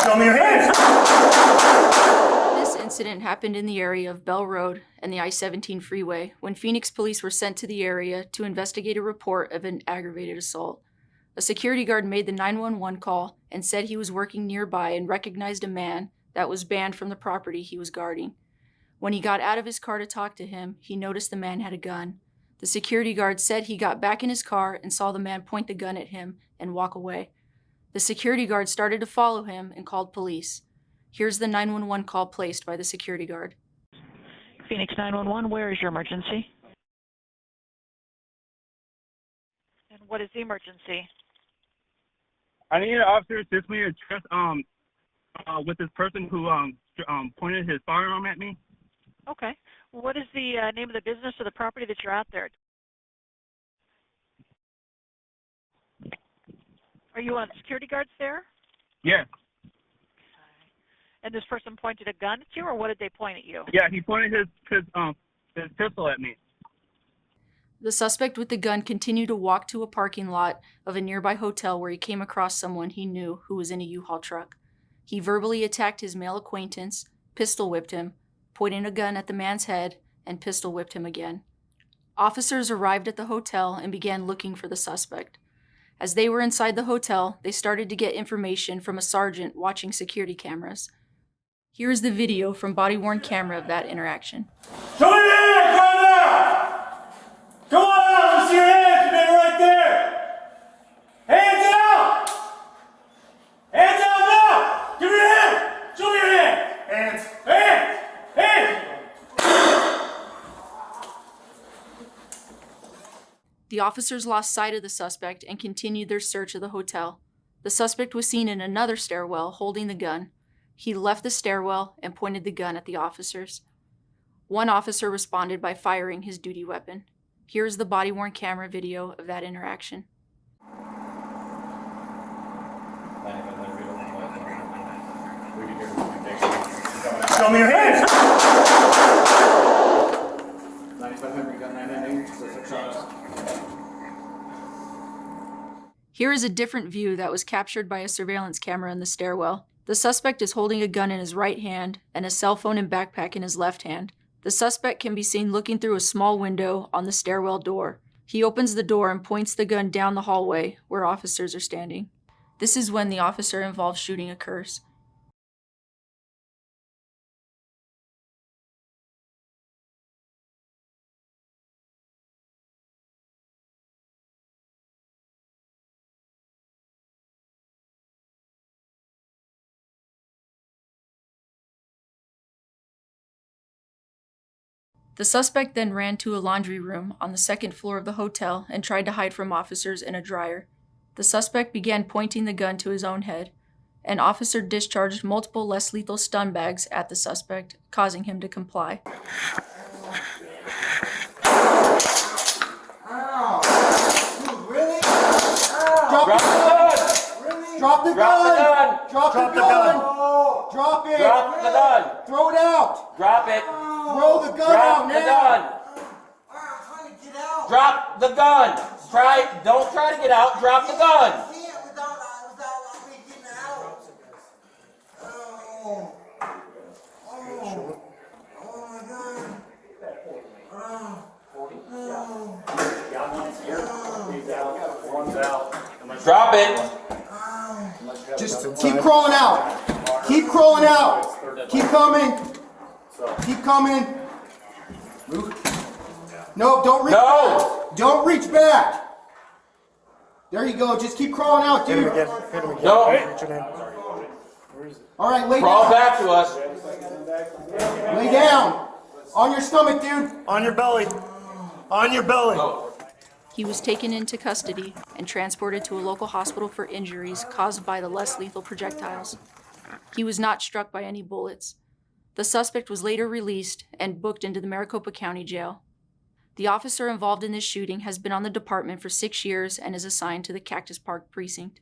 Show me your hands! This incident happened in the area of Bell Road and the I-17 freeway when Phoenix police were sent to the area to investigate a report of an aggravated assault. A security guard made the 911 call and said he was working nearby and recognized a man that was banned from the property he was guarding. When he got out of his car to talk to him, he noticed the man had a gun. The security guard said he got back in his car and saw the man point the gun at him and walk away. The security guard started to follow him and called police. Here's the 911 call placed by the security guard. Phoenix 911, where is your emergency? And what is the emergency? I need an officer to assist me with this person who pointed his firearm at me. Okay. What is the name of the business or the property that you're out there? Are you one of the security guards there? Yes. Okay. And this person pointed a gun at you, or what did they point at you? Yeah, he pointed his pistol at me. The suspect with the gun continued to walk to a parking lot of a nearby hotel where he came across someone he knew who was in a U-Haul truck. He verbally attacked his male acquaintance, pistol whipped him, pointing a gun at the man's head, and pistol whipped him again. Officers arrived at the hotel and began looking for the suspect. As they were inside the hotel, they started to get information from a sergeant watching security cameras. Here is the video from body-worn camera of that interaction. Show me your hands right now! Come on out! Let's see your hands, man, right there! Hands out! Hands out now! Give me your hand! Show me your hand! Hands! Hands! Hands! The officers lost sight of the suspect and continued their search of the hotel. The suspect was seen in another stairwell holding the gun. He left the stairwell and pointed the gun at the officers. One officer responded by firing his duty weapon. Here's the body-worn camera video of that interaction. Show me your hands! 9500, got 998, so 6 shots. Here is a different view that was captured by a surveillance camera in the stairwell. The suspect is holding a gun in his right hand and a cell phone and backpack in his left hand. The suspect can be seen looking through a small window on the stairwell door. He opens the door and points the gun down the hallway where officers are standing. This is when the officer-involved shooting occurs. The suspect then ran to a laundry room on the second floor of the hotel and tried to hide from officers in a dryer. The suspect began pointing the gun to his own head. An officer discharged multiple less lethal stun bags at the suspect, causing him to comply. Ow! Dude, really? Drop the gun! Drop the gun! Drop the gun! Drop the gun! Drop it! Drop the gun! Throw it out! Drop it! Throw the gun out Drop the now! gun! I'm trying to get out! Drop the gun! Don't try to get out, drop the gun! I can't without me getting out! Oh. Oh. Oh my God. Drop it! Just keep crawling out! Keep crawling out! Keep coming! Keep coming! Move. No, don't reach back! Don't reach back! There you go, just keep crawling out, dude! No! Alright, lay Crawl down! back to us! Lay down! On your stomach, dude! On your belly! On your belly! He was taken into custody and transported to a local hospital for injuries caused by the less lethal projectiles. He was not struck by any bullets. The suspect was later released and booked into the Maricopa County Jail. The officer involved in this shooting has been on the department for 6 years and is assigned to the Cactus Park precinct.